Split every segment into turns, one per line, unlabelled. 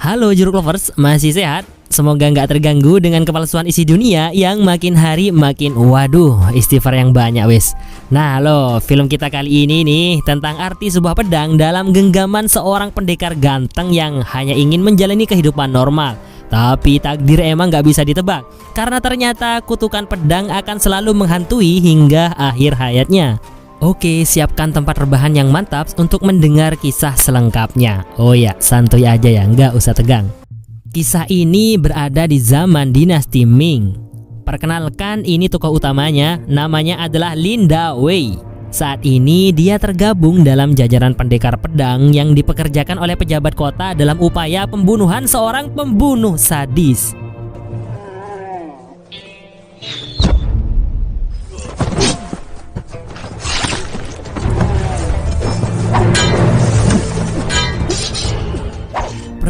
Halo Jeruk Lovers, masih sehat? Semoga nggak terganggu dengan kepalsuan isi dunia yang makin hari makin istighfar yang banyak wis. Nah lo, film kita kali ini nih tentang arti sebuah pedang dalam genggaman seorang pendekar ganteng yang hanya ingin menjalani kehidupan normal. Tapi takdir emang nggak bisa ditebak, karena ternyata kutukan pedang akan selalu menghantui hingga akhir hayatnya. Oke, siapkan tempat rebahan yang mantap untuk mendengar kisah selengkapnya. Oh ya, santuy aja ya, nggak usah tegang. Kisah ini berada di zaman dinasti Ming. Perkenalkan, ini tokoh utamanya, namanya adalah Lin Dawei. Saat ini dia tergabung dalam jajaran pendekar pedang yang dipekerjakan oleh pejabat kota dalam upaya pembunuhan seorang pembunuh sadis.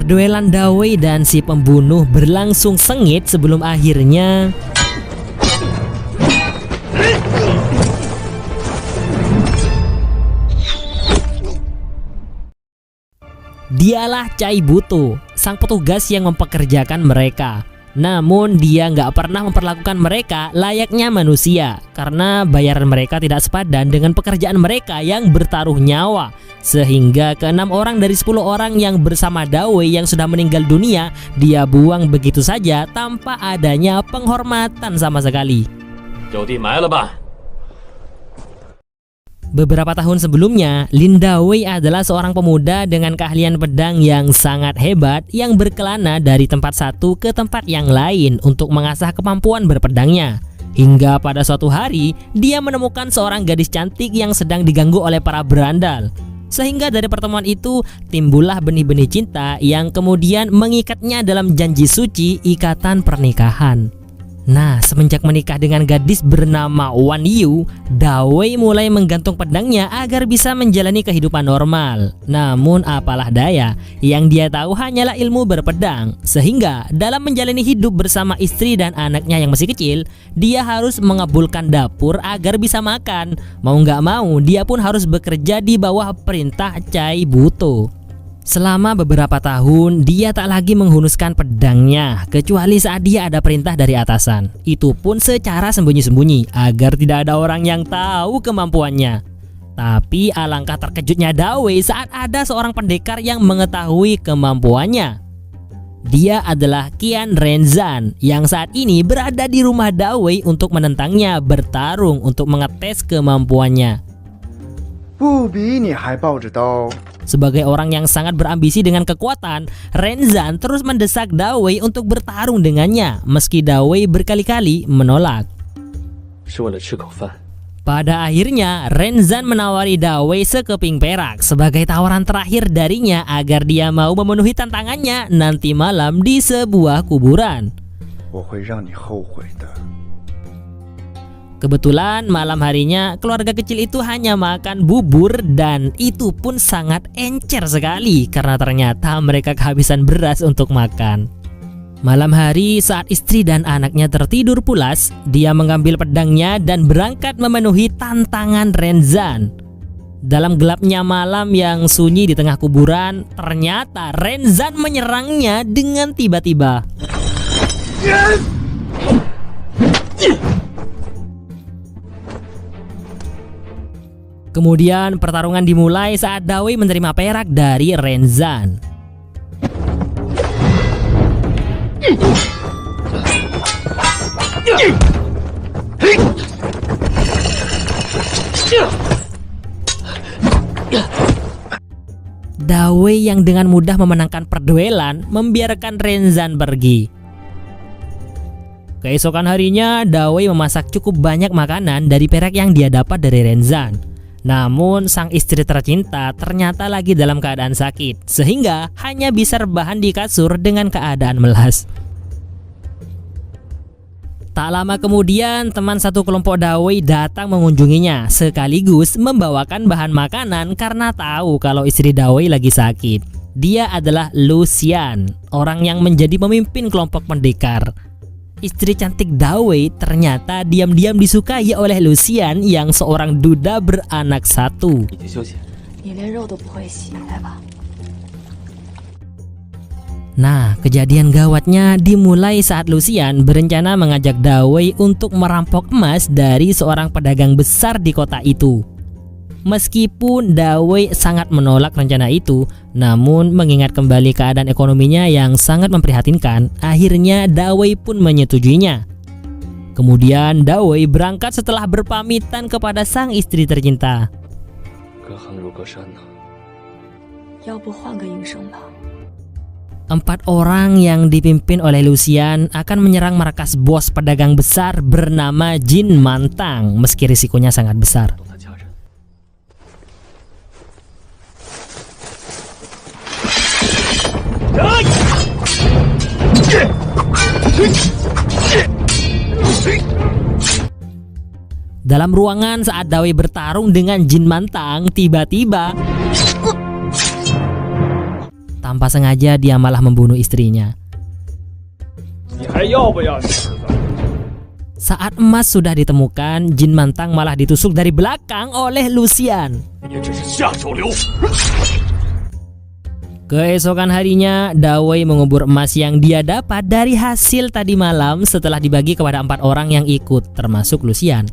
Duelan Dawei dan si pembunuh berlangsung sengit sebelum akhirnya dialah Cai Buto, sang petugas yang mempekerjakan mereka. Namun dia nggak pernah memperlakukan mereka layaknya manusia, karena bayaran mereka tidak sepadan dengan pekerjaan mereka yang bertaruh nyawa. Sehingga ke-6 orang dari 10 orang yang bersama Dawei yang sudah meninggal dunia, dia buang begitu saja tanpa adanya penghormatan sama sekali. Beberapa tahun sebelumnya, Lin Dawei adalah seorang pemuda dengan keahlian pedang yang sangat hebat yang berkelana dari tempat satu ke tempat yang lain untuk mengasah kemampuan berpedangnya. Hingga pada suatu hari, dia menemukan seorang gadis cantik yang sedang diganggu oleh para berandal. Sehingga dari pertemuan itu timbullah benih-benih cinta yang kemudian mengikatnya dalam janji suci ikatan pernikahan. Nah, semenjak menikah dengan gadis bernama Wan Yu, Dawei mulai menggantung pedangnya agar bisa menjalani kehidupan normal. Namun apalah daya, yang dia tahu hanyalah ilmu berpedang. Sehingga dalam menjalani hidup bersama istri dan anaknya yang masih kecil, dia harus mengabulkan dapur agar bisa makan. Mau nggak mau, dia pun harus bekerja di bawah perintah Cai Buto. Selama beberapa tahun, dia tak lagi menghunuskan pedangnya, kecuali saat dia ada perintah dari atasan. Itu pun secara sembunyi-sembunyi, agar tidak ada orang yang tahu kemampuannya. Tapi alangkah terkejutnya Dawei saat ada seorang pendekar yang mengetahui kemampuannya. Dia adalah Qian Renzan, yang saat ini berada di rumah Dawei untuk menentangnya bertarung untuk mengetes kemampuannya. Sebagai orang yang sangat berambisi dengan kekuatan, Renzan terus mendesak Dawei untuk bertarung dengannya, meski Dawei berkali-kali menolak. Pada akhirnya, Renzan menawari Dawei sekeping perak sebagai tawaran terakhir darinya agar dia mau memenuhi tantangannya nanti malam di sebuah kuburan. Kebetulan malam harinya keluarga kecil itu hanya makan bubur, dan itu pun sangat encer sekali karena ternyata mereka kehabisan beras untuk makan. Malam hari saat istri dan anaknya tertidur pulas, dia mengambil pedangnya dan berangkat memenuhi tantangan Renzan. Dalam gelapnya malam yang sunyi di tengah kuburan, ternyata Renzan menyerangnya dengan tiba-tiba. Kemudian pertarungan dimulai saat Dawei menerima perak dari Renzan. Dawei yang dengan mudah memenangkan perduelan membiarkan Renzan pergi. Keesokan harinya, Dawei memasak cukup banyak makanan dari perak yang dia dapat dari Renzan. Namun sang istri tercinta ternyata lagi dalam keadaan sakit, sehingga hanya bisa rebahan di kasur dengan keadaan melas. Tak lama kemudian, teman satu kelompok Dawei datang mengunjunginya, sekaligus membawakan bahan makanan karena tahu kalau istri Dawei lagi sakit. Dia adalah Lu Xian, orang yang menjadi pemimpin kelompok pendekar. Istri cantik Dawei ternyata diam-diam disukai oleh Lu Xian yang seorang duda beranak satu. Nah, kejadian gawatnya dimulai saat Lucian berencana mengajak Dawei untuk merampok emas dari seorang pedagang besar di kota itu. Meskipun Dawei sangat menolak rencana itu, namun mengingat kembali keadaan ekonominya yang sangat memprihatinkan, akhirnya Dawei pun menyetujuinya. Kemudian Dawei berangkat setelah berpamitan kepada sang istri tercinta. Empat orang yang dipimpin oleh Lucian akan menyerang markas bos pedagang besar bernama Jin Mantang, meski risikonya sangat besar. Dalam ruangan saat Dawei bertarung dengan Jin Mantang, tiba-tiba tanpa sengaja dia malah membunuh istrinya. Saat emas sudah ditemukan, Jin Mantang malah ditusuk dari belakang oleh Lucian. Keesokan harinya, Dawei mengubur emas yang dia dapat dari hasil tadi malam setelah dibagi kepada 4 orang yang ikut, termasuk Lucian.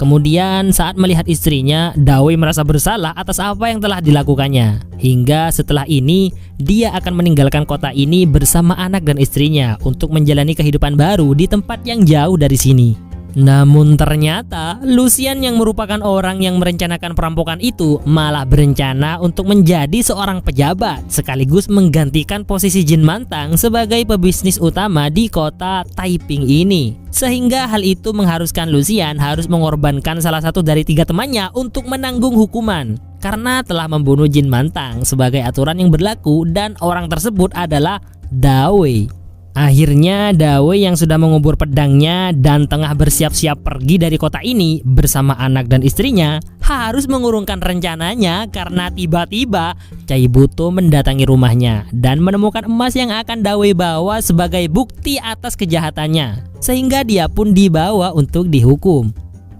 Kemudian saat melihat istrinya, Dawei merasa bersalah atas apa yang telah dilakukannya. Hingga setelah ini, dia akan meninggalkan kota ini bersama anak dan istrinya untuk menjalani kehidupan baru di tempat yang jauh dari sini. Namun ternyata Lucian yang merupakan orang yang merencanakan perampokan itu malah berencana untuk menjadi seorang pejabat sekaligus menggantikan posisi Jin Mantang sebagai pebisnis utama di kota Taiping ini. Sehingga hal itu mengharuskan Lucian harus mengorbankan salah satu dari 3 temannya untuk menanggung hukuman karena telah membunuh Jin Mantang sebagai aturan yang berlaku, dan orang tersebut adalah Dawei. Akhirnya Dawei yang sudah mengubur pedangnya dan tengah bersiap-siap pergi dari kota ini bersama anak dan istrinya harus mengurungkan rencananya karena tiba-tiba Cai Buto mendatangi rumahnya dan menemukan emas yang akan Dawei bawa sebagai bukti atas kejahatannya, sehingga dia pun dibawa untuk dihukum.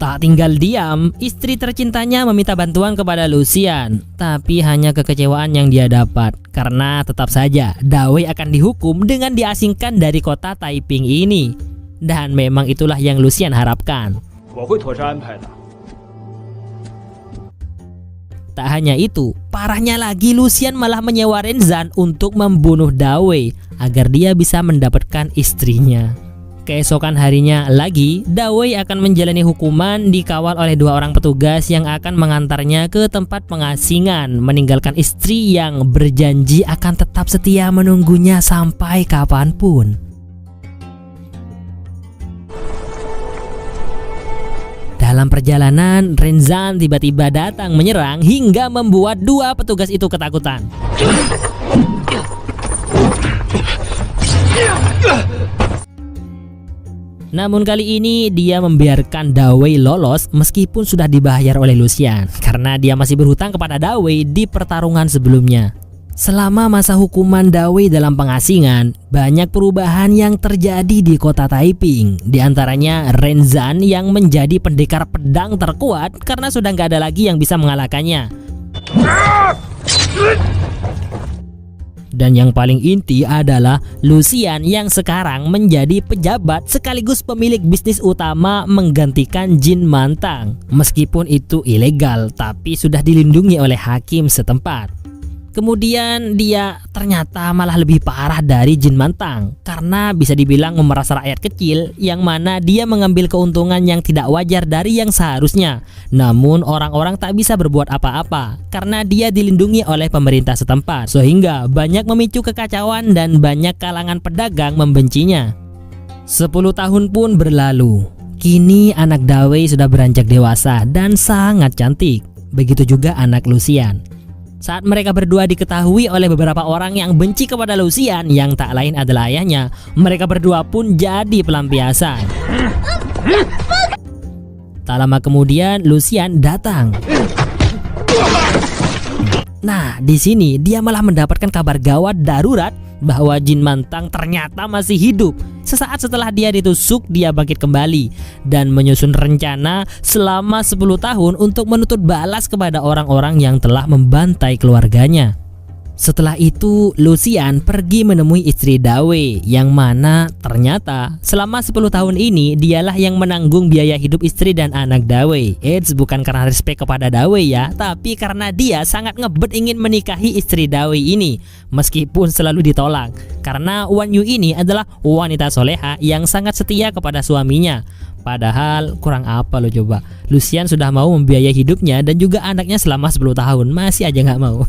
Tak tinggal diam, istri tercintanya meminta bantuan kepada Lucian, tapi hanya kekecewaan yang dia dapat karena tetap saja Dawei akan dihukum dengan diasingkan dari kota Taiping ini. Dan memang itulah yang Lucian harapkan. Tak hanya itu, parahnya lagi Lucian malah menyewa Renzan untuk membunuh Dawei agar dia bisa mendapatkan istrinya. Keesokan harinya lagi, Dawei akan menjalani hukuman dikawal oleh 2 orang petugas yang akan mengantarnya ke tempat pengasingan, meninggalkan istri yang berjanji akan tetap setia menunggunya sampai kapanpun. Dalam perjalanan, Renzan tiba-tiba datang menyerang hingga membuat 2 petugas itu ketakutan. Namun kali ini dia membiarkan Dawei lolos meskipun sudah dibayar oleh Lucian karena dia masih berhutang kepada Dawei di pertarungan sebelumnya. Selama masa hukuman Dawei dalam pengasingan, banyak perubahan yang terjadi di kota Taiping. Di antaranya Renzan yang menjadi pendekar pedang terkuat karena sudah nggak ada lagi yang bisa mengalahkannya. Dan yang paling inti adalah Lucian yang sekarang menjadi pejabat sekaligus pemilik bisnis utama menggantikan Jin Mantang. Meskipun itu ilegal, tapi sudah dilindungi oleh hakim setempat. Kemudian dia ternyata malah lebih parah dari Jin Mantang karena bisa dibilang memeras rakyat kecil, yang mana dia mengambil keuntungan yang tidak wajar dari yang seharusnya. Namun orang-orang tak bisa berbuat apa-apa karena dia dilindungi oleh pemerintah setempat, sehingga banyak memicu kekacauan dan banyak kalangan pedagang membencinya. 10 tahun pun berlalu. Kini anak Dawei sudah beranjak dewasa dan sangat cantik. Begitu juga anak Lucian. Saat mereka berdua diketahui oleh beberapa orang yang benci kepada Lucian yang tak lain adalah ayahnya, mereka berdua pun jadi pelampiasan. Tak lama kemudian Lucian datang. Nah, di sini dia malah mendapatkan kabar gawat darurat bahwa Jin Mantang ternyata masih hidup. Sesaat setelah dia ditusuk, dia bangkit kembali dan menyusun rencana selama 10 tahun untuk menuntut balas kepada orang-orang yang telah membantai keluarganya. Setelah itu, Lucian pergi menemui istri Dawei, yang mana ternyata selama 10 tahun ini dialah yang menanggung biaya hidup istri dan anak Dawei. Eits, bukan karena respek kepada Dawei ya, tapi karena dia sangat ngebet ingin menikahi istri Dawei ini, meskipun selalu ditolak. Karena Wan Yu ini adalah wanita soleha yang sangat setia kepada suaminya. Padahal kurang apa lo coba, Lucian sudah mau membiayai hidupnya dan juga anaknya selama 10 tahun, masih aja nggak mau.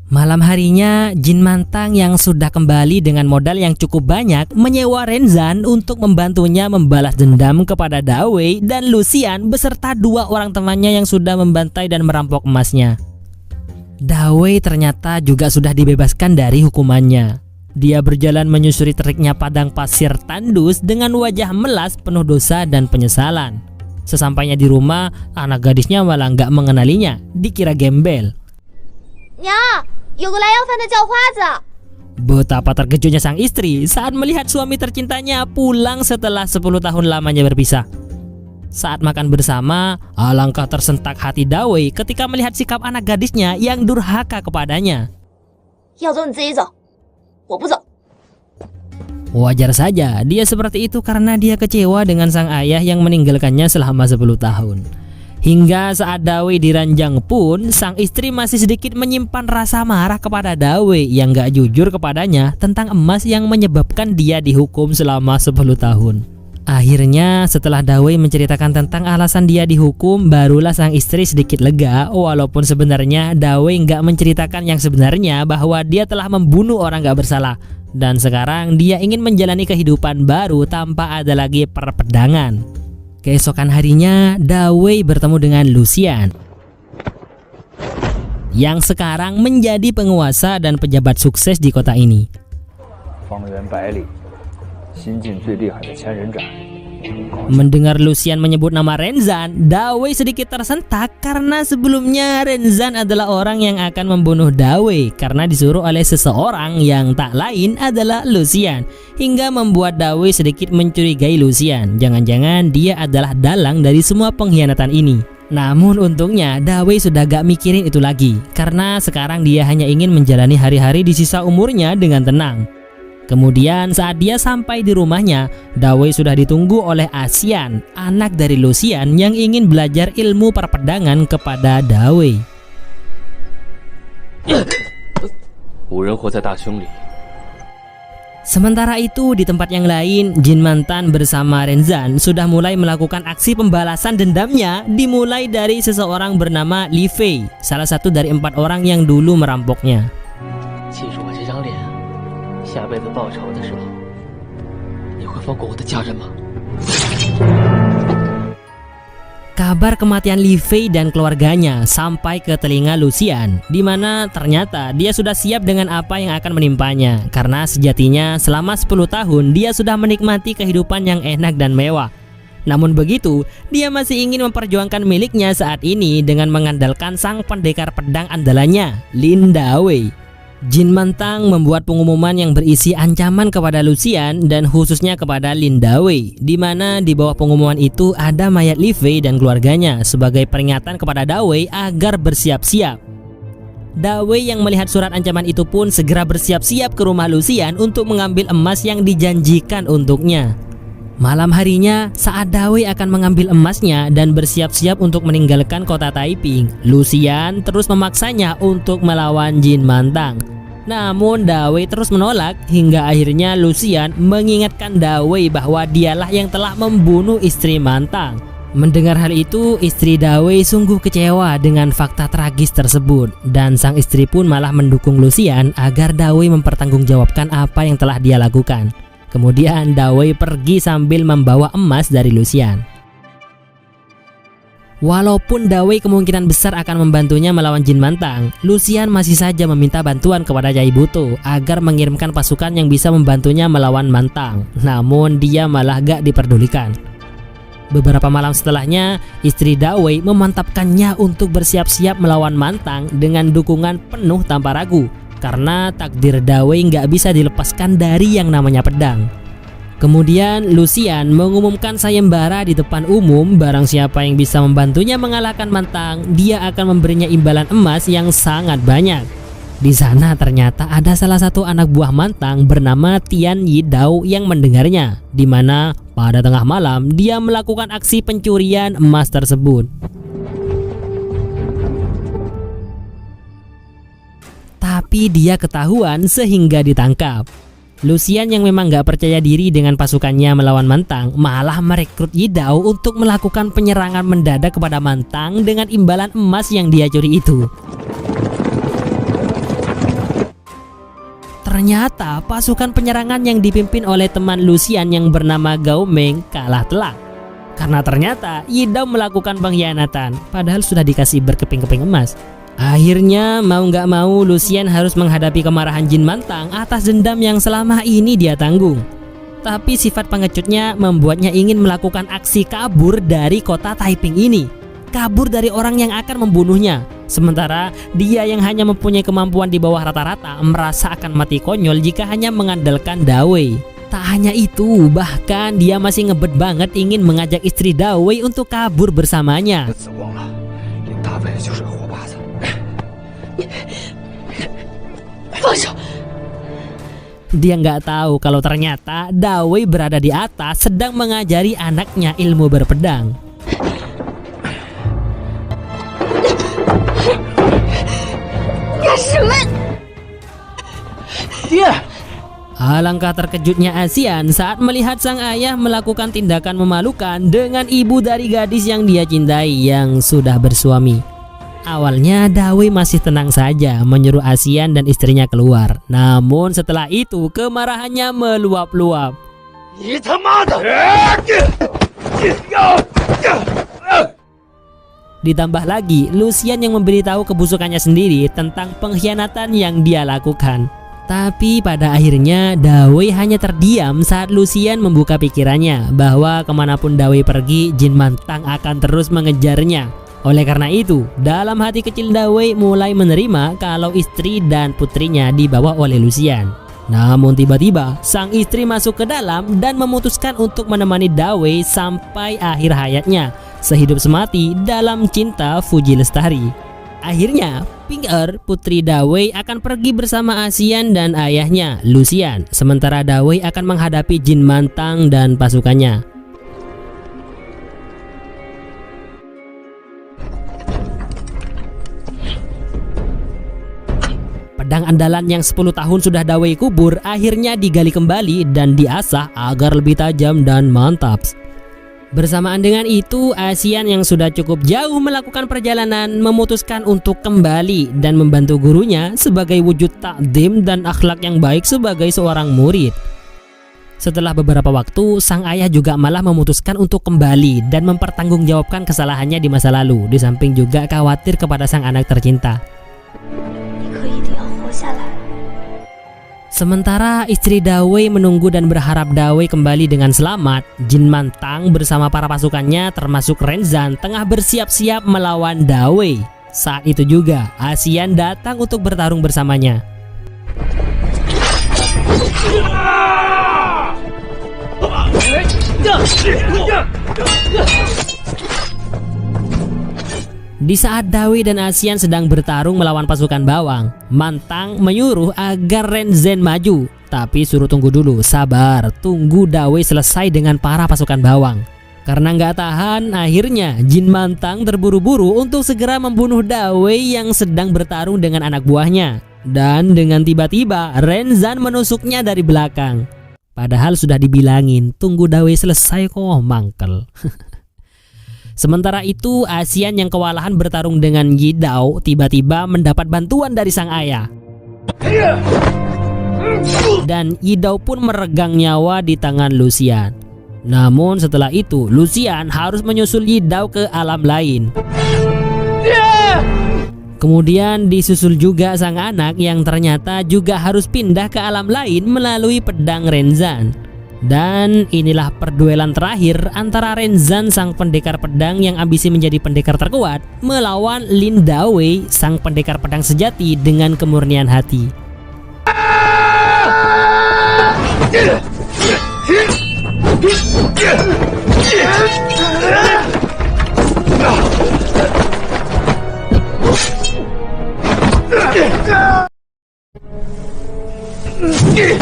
Malam harinya, Jin Mantang yang sudah kembali dengan modal yang cukup banyak menyewa Renzan untuk membantunya membalas dendam kepada Dawei dan Lucian beserta 2 orang temannya yang sudah membantai dan merampok emasnya. Dawei ternyata juga sudah dibebaskan dari hukumannya. Dia berjalan menyusuri teriknya padang pasir tandus dengan wajah melas penuh dosa dan penyesalan. Sesampainya di rumah, anak gadisnya malah nggak mengenalinya, dikira gembel. Betapa terkejutnya sang istri saat melihat suami tercintanya pulang setelah 10 tahun lamanya berpisah. Saat makan bersama, alangkah tersentak hati Dawei ketika melihat sikap anak gadisnya yang durhaka kepadanya. Wajar saja dia seperti itu karena dia kecewa dengan sang ayah yang meninggalkannya selama 10 tahun. Hingga saat Dawei diranjang pun, sang istri masih sedikit menyimpan rasa marah kepada Dawei yang gak jujur kepadanya tentang emas yang menyebabkan dia dihukum selama 10 tahun. Akhirnya setelah Dawei menceritakan tentang alasan dia dihukum, barulah sang istri sedikit lega, walaupun sebenarnya Dawei gak menceritakan yang sebenarnya bahwa dia telah membunuh orang gak bersalah. Dan sekarang dia ingin menjalani kehidupan baru tanpa ada lagi perpedangan. Keesokan harinya, Dawei bertemu dengan Lucian yang sekarang menjadi penguasa dan pejabat sukses di kota ini. Mendengar Lucian menyebut nama Renzan, Dawei sedikit tersentak karena sebelumnya Renzan adalah orang yang akan membunuh Dawei karena disuruh oleh seseorang yang tak lain adalah Lucian, hingga membuat Dawei sedikit mencurigai Lucian. Jangan-jangan dia adalah dalang dari semua pengkhianatan ini. Namun untungnya Dawei sudah gak mikirin itu lagi, karena sekarang dia hanya ingin menjalani hari-hari di sisa umurnya dengan tenang. Kemudian saat dia sampai di rumahnya, Dawei sudah ditunggu oleh Asian, anak dari Lucian yang ingin belajar ilmu perpedangan kepada Dawei. Sementara itu di tempat yang lain, Jin Mantan bersama Renzan sudah mulai melakukan aksi pembalasan dendamnya, dimulai dari seseorang bernama Li Fei, salah satu dari 4 orang yang dulu merampoknya. Kabar kematian Li Fei dan keluarganya sampai ke telinga Lucian, di mana ternyata dia sudah siap dengan apa yang akan menimpanya, karena sejatinya selama 10 tahun dia sudah menikmati kehidupan yang enak dan mewah. Namun begitu, dia masih ingin memperjuangkan miliknya saat ini dengan mengandalkan sang pendekar pedang andalannya, Lin Dawei. Jin Mantang membuat pengumuman yang berisi ancaman kepada Lucian dan khususnya kepada Lin Dawei, di mana di bawah pengumuman itu ada mayat Li Fei dan keluarganya sebagai peringatan kepada Dawei agar bersiap-siap. Dawei yang melihat surat ancaman itu pun segera bersiap-siap ke rumah Lucian untuk mengambil emas yang dijanjikan untuknya. Malam harinya, saat Dawei akan mengambil emasnya dan bersiap-siap untuk meninggalkan kota Taiping, Lucian terus memaksanya untuk melawan Jin Mantang. Namun Dawei terus menolak hingga akhirnya Lucian mengingatkan Dawei bahwa dialah yang telah membunuh istri Mantang. Mendengar hal itu, istri Dawei sungguh kecewa dengan fakta tragis tersebut, dan sang istri pun malah mendukung Lucian agar Dawei mempertanggungjawabkan apa yang telah dia lakukan. Kemudian Dawei pergi sambil membawa emas dari Lucian. Walaupun Dawei kemungkinan besar akan membantunya melawan Jin Mantang, Lucian masih saja meminta bantuan kepada Cai Buto agar mengirimkan pasukan yang bisa membantunya melawan Mantang. Namun dia malah gak diperdulikan. Beberapa malam setelahnya, istri Dawei memantapkannya untuk bersiap-siap melawan Mantang dengan dukungan penuh tanpa ragu, karena takdir Dawei nggak bisa dilepaskan dari yang namanya pedang. Kemudian Lucian mengumumkan sayembara di depan umum, barang siapa yang bisa membantunya mengalahkan Mantang, dia akan memberinya imbalan emas yang sangat banyak. Di sana ternyata ada salah satu anak buah Mantang bernama Tian Yidao yang mendengarnya, di mana pada tengah malam dia melakukan aksi pencurian emas tersebut. Tapi dia ketahuan sehingga ditangkap. Lucian yang memang gak percaya diri dengan pasukannya melawan Mantang malah merekrut Yidao untuk melakukan penyerangan mendadak kepada Mantang dengan imbalan emas yang dia curi itu. Ternyata pasukan penyerangan yang dipimpin oleh teman Lucian yang bernama Gao Meng kalah telak. Karena ternyata Yidao melakukan pengkhianatan, padahal sudah dikasih berkeping-keping emas. Akhirnya mau nggak mau Lucian harus menghadapi kemarahan Jin Mantang atas dendam yang selama ini dia tanggung. Tapi sifat pengecutnya membuatnya ingin melakukan aksi kabur dari kota Taiping ini. Kabur dari orang yang akan membunuhnya. Sementara dia yang hanya mempunyai kemampuan di bawah rata-rata merasa akan mati konyol jika hanya mengandalkan Dawei. Tak hanya itu, bahkan dia masih ngebet banget ingin mengajak istri Dawei untuk kabur bersamanya. Dia nggak tahu kalau ternyata Dawei berada di atas sedang mengajari anaknya ilmu berpedang. Alangkah terkejutnya Asian saat melihat sang ayah melakukan tindakan memalukan dengan ibu dari gadis yang dia cintai yang sudah bersuami. Awalnya Dawei masih tenang saja menyuruh Asian dan istrinya keluar. Namun setelah itu kemarahannya meluap-luap. Ditambah lagi Lucian yang memberitahu kebusukannya sendiri tentang pengkhianatan yang dia lakukan. Tapi pada akhirnya Dawei hanya terdiam saat Lucian membuka pikirannya bahwa kemanapun Dawei pergi, Jin Mantang akan terus mengejarnya. Oleh karena itu, dalam hati kecil Dawei mulai menerima kalau istri dan putrinya dibawa oleh Lucian. Namun tiba-tiba sang istri masuk ke dalam dan memutuskan untuk menemani Dawei sampai akhir hayatnya, sehidup semati dalam cinta Fuji Lestari. Akhirnya Pink Earth, putri Dawei akan pergi bersama Asian dan ayahnya Lucian, sementara Dawei akan menghadapi Jin Mantang dan pasukannya. Pedang andalan yang 10 tahun sudah Dawei kubur akhirnya digali kembali dan diasah agar lebih tajam dan mantap. Bersamaan dengan itu, Asian yang sudah cukup jauh melakukan perjalanan memutuskan untuk kembali dan membantu gurunya sebagai wujud takdim dan akhlak yang baik sebagai seorang murid. Setelah beberapa waktu, sang ayah juga malah memutuskan untuk kembali dan mempertanggungjawabkan kesalahannya di masa lalu, di samping juga khawatir kepada sang anak tercinta. Sementara istri Dawei menunggu dan berharap Dawei kembali dengan selamat, Jin Mantang bersama para pasukannya termasuk Renzan tengah bersiap-siap melawan Dawei. Saat itu juga Asian datang untuk bertarung bersamanya. Di saat Dawei dan Asian sedang bertarung melawan pasukan bawang, Mantang menyuruh agar Renzan maju. Tapi suruh tunggu dulu, sabar, tunggu Dawei selesai dengan para pasukan bawang. Karena nggak tahan, akhirnya Jin Mantang terburu-buru untuk segera membunuh Dawei yang sedang bertarung dengan anak buahnya. Dan dengan tiba-tiba Renzan menusuknya dari belakang. Padahal sudah dibilangin, tunggu Dawei selesai kok, mangkel. Sementara itu, Asian yang kewalahan bertarung dengan Yidao tiba-tiba mendapat bantuan dari sang ayah. Dan Yidao pun meregang nyawa di tangan Lucian. Namun setelah itu, Lucian harus menyusul Yidao ke alam lain. Kemudian disusul juga sang anak yang ternyata juga harus pindah ke alam lain melalui pedang Renzan. Dan inilah perduelan terakhir antara Renzan sang pendekar pedang yang ambisi menjadi pendekar terkuat melawan Lin Dawei sang pendekar pedang sejati dengan kemurnian hati. Pada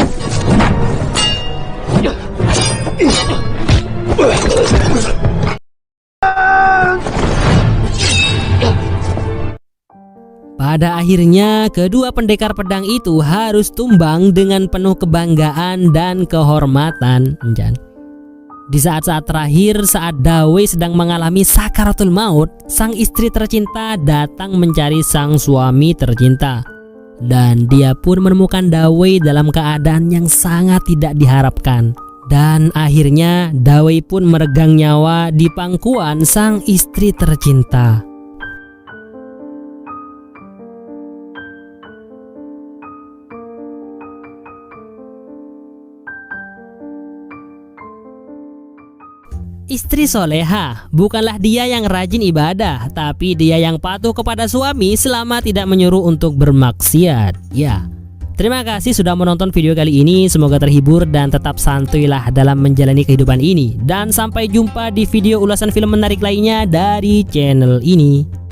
akhirnya, kedua pendekar pedang itu harus tumbang dengan penuh kebanggaan dan kehormatan. Di saat-saat terakhir, saat Dawei sedang mengalami sakaratul maut, sang istri tercinta datang mencari sang suami tercinta. Dan dia pun menemukan Dawei dalam keadaan yang sangat tidak diharapkan. Dan akhirnya Dawei pun meregang nyawa di pangkuan sang istri tercinta. Istri soleha bukanlah dia yang rajin ibadah, tapi dia yang patuh kepada suami selama tidak menyuruh untuk bermaksiat. Ya, terima kasih sudah menonton video kali ini. Semoga terhibur dan tetap santuilah dalam menjalani kehidupan ini. Dan sampai jumpa di video ulasan film menarik lainnya dari channel ini.